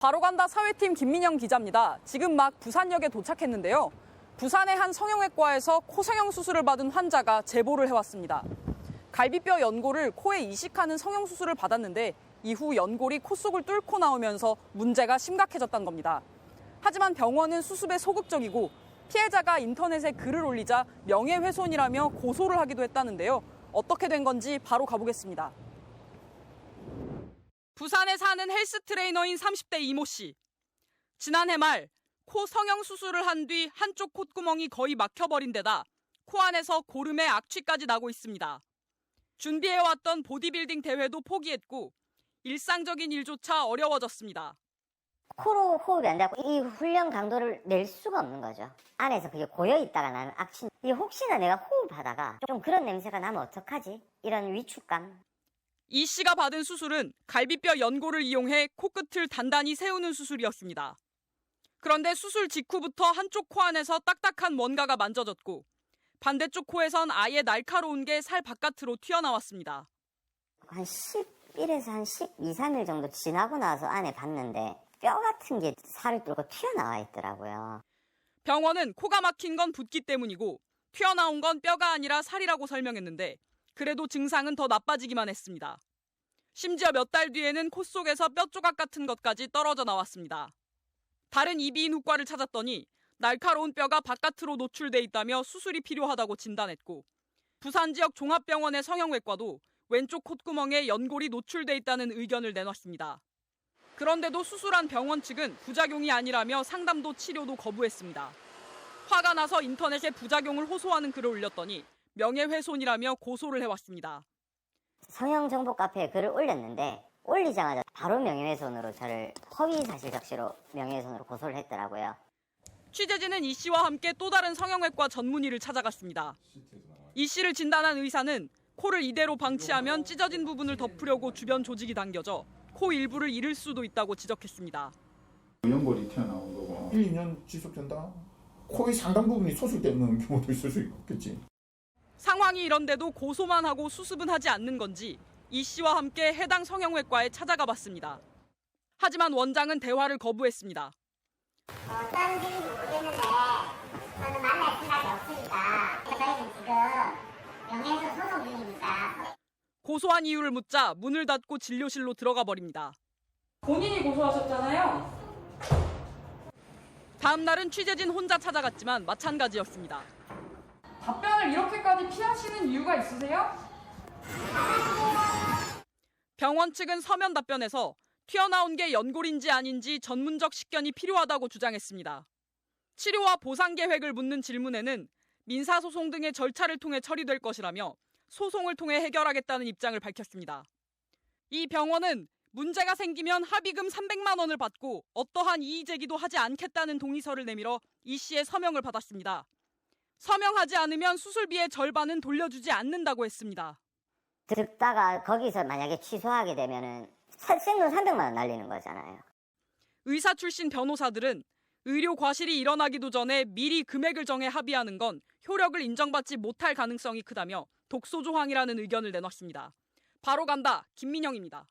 바로간다 사회팀 김민영 기자입니다. 지금 막 부산역에 도착했는데요. 부산의 한 성형외과에서 코성형 수술을 받은 환자가 제보를 해왔습니다. 갈비뼈 연골을 코에 이식하는 성형 수술을 받았는데 이후 연골이 코 속을 뚫고 나오면서 문제가 심각해졌다는 겁니다. 하지만 병원은 수습에 소극적이고 피해자가 인터넷에 글을 올리자 명예훼손이라며 고소를 하기도 했다는데요. 어떻게 된 건지 바로 가보겠습니다. 부산에 사는 헬스 트레이너인 30대 이모 씨. 지난해 말 코 성형 수술을 한 뒤 한쪽 콧구멍이 거의 막혀버린 데다 코 안에서 고름에 악취까지 나고 있습니다. 준비해왔던 보디빌딩 대회도 포기했고 일상적인 일조차 어려워졌습니다. 코로 호흡이 안 되고 이 훈련 강도를 낼 수가 없는 거죠. 안에서 그게 고여있다가 나는 악취. 이 혹시나 내가 호흡하다가 좀 그런 냄새가 나면 어떡하지? 이런 위축감. 이 씨가 받은 수술은 갈비뼈 연골을 이용해 코끝을 단단히 세우는 수술이었습니다. 그런데 수술 직후부터 한쪽 코 안에서 딱딱한 뭔가가 만져졌고 반대쪽 코에선 아예 날카로운 게 살 바깥으로 튀어나왔습니다. 한 11에서 한 12, 13일 정도 지나고 나서 안에 봤는데 뼈 같은 게 살을 뚫고 튀어나와 있더라고요. 병원은 코가 막힌 건 붓기 때문이고 튀어나온 건 뼈가 아니라 살이라고 설명했는데 그래도 증상은 더 나빠지기만 했습니다. 심지어 몇 달 뒤에는 코 속에서 뼈 조각 같은 것까지 떨어져 나왔습니다. 다른 이비인후과를 찾았더니 날카로운 뼈가 바깥으로 노출돼 있다며 수술이 필요하다고 진단했고 부산 지역 종합병원의 성형외과도 왼쪽 콧구멍에 연골이 노출돼 있다는 의견을 내놨습니다. 그런데도 수술한 병원 측은 부작용이 아니라며 상담도 치료도 거부했습니다. 화가 나서 인터넷에 부작용을 호소하는 글을 올렸더니 명예훼손이라며 고소를 해왔습니다. 성형 정보 카페에 글을 올렸는데 올리자마자 바로 명예훼손으로 저를 허위사실 적시로 명예훼손으로 고소를 했더라고요. 취재진은 이 씨와 함께 또 다른 성형외과 전문의를 찾아갔습니다. 이 씨를 진단한 의사는 코를 이대로 방치하면 찢어진 부분을 덮으려고 주변 조직이 당겨져 코 일부를 잃을 수도 있다고 지적했습니다. 연골이 튀어나온 거고 1, 2년 지속된다? 코의 상당 부분이 소실되는 경우도 있을 수 있겠지. 상황이 이런데도 고소만 하고 수습은 하지 않는 건지 이 씨와 함께 해당 성형외과에 찾아가 봤습니다. 하지만 원장은 대화를 거부했습니다. 어떤 일인지 모르겠는데 저는 만날 생각이 없으니까 저희는 지금 명예훼손 소송 중입니다. 고소한 이유를 묻자 문을 닫고 진료실로 들어가 버립니다. 본인이 고소하셨잖아요. 다음 날은 취재진 혼자 찾아갔지만 마찬가지였습니다. 답변을 이렇게까지 피하시는 이유가 있으세요? 병원 측은 서면 답변에서 튀어나온 게 연골인지 아닌지 전문적 식견이 필요하다고 주장했습니다. 치료와 보상 계획을 묻는 질문에는 민사소송 등의 절차를 통해 처리될 것이라며 소송을 통해 해결하겠다는 입장을 밝혔습니다. 이 병원은 문제가 생기면 합의금 300만 원을 받고 어떠한 이의 제기도 하지 않겠다는 동의서를 내밀어 이 씨의 서명을 받았습니다. 서명하지 않으면 수술비의 절반은 돌려주지 않는다고 했습니다. 듣다가 거기서 만약에 취소하게 되면은 생돈 300만 원 날리는 거잖아요. 의사 출신 변호사들은 의료 과실이 일어나기도 전에 미리 금액을 정해 합의하는 건 효력을 인정받지 못할 가능성이 크다며 독소 조항이라는 의견을 내놨습니다. 바로 간다 김민영입니다.